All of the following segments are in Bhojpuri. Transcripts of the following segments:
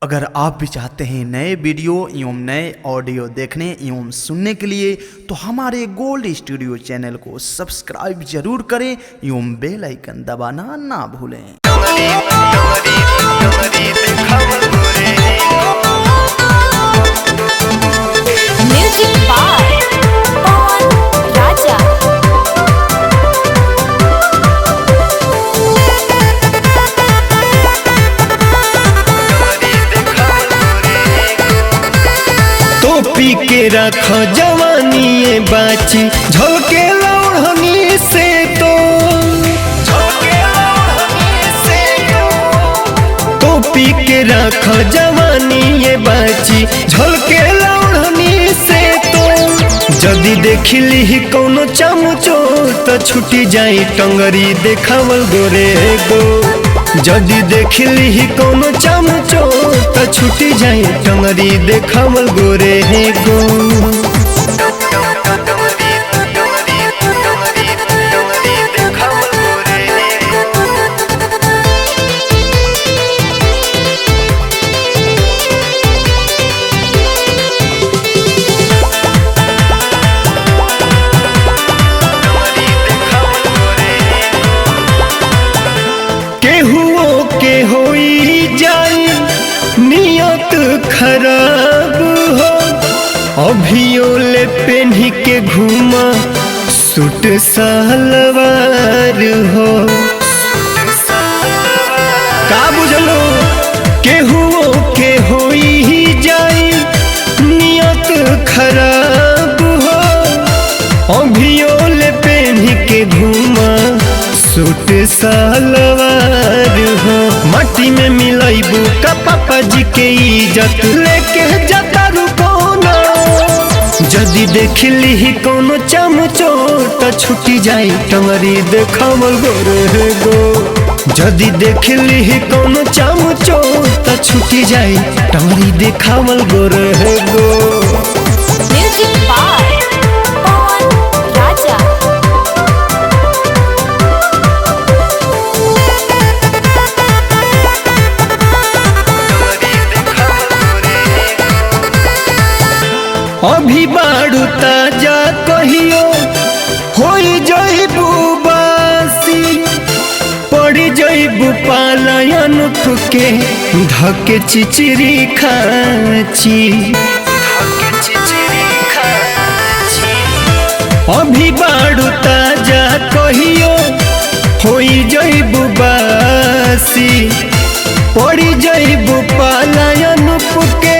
अगर आप भी चाहते हैं नए वीडियो एवं नए ऑडियो देखने एवं सुनने के लिए तो हमारे गोल्ड स्टूडियो चैनल को सब्सक्राइब जरूर करें एवं बेल आइकन दबाना ना भूलें। म्यूजिक बाय पवन राजा। टोपी के रख जवानी बाची झलके लौड़नी से तो टोपी के रख जवानी बाची झलके लौड़नी से तो जदि देखली ही कोनो चमचो तो छुटी जाई टंगरी देखावल गोरे गो। जदि देखली ही कोनो चमचो तो छुटी जाई टंगरी देखावल गोरे गो। के होई जाई नियत खराब हो अभियो ले पेन्ही के घूमा सूट सलवार हो का बुझलो केहुओ के होई जाई नियत खराब हो अभियो ले पेन्ही के घूमा सूट सलवार हो। माटी में मिलाइबू का पापा जी के इज्जत लेके जाता रुकोना। जदि देखली ही कोनो चमचो तो छुटी जाई टंगरी देखावल गोरे गो। जदि देखली ही कोनो चमचो तो छुटी जाई टंगरी देखावल गोरे गो। म्यूजिक बाय पवन राजा। अभी बाड़ू ताजा कहियो होई जइबू बासी पड़ी जइबू पालयन फुके धके चिचिरी खाची। अभी बाड़ू ताजा कहियो होई जइबू बासी पड़ी जइबू पालयन फुके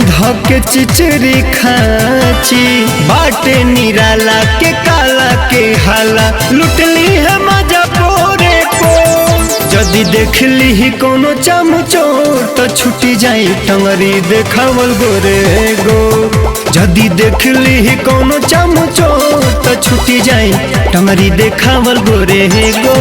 धके चिचरी खाची। बाटे निराला के काला के हाला लुटली है मजा पोरे को। जदि देखली ही कोनो चमचो तो छुटी जाई टंगरी देखावल गोरे गो। जदि देखली ही कोनो चमचो तो छुटी जाई टंगरी देखावल गोरे गो।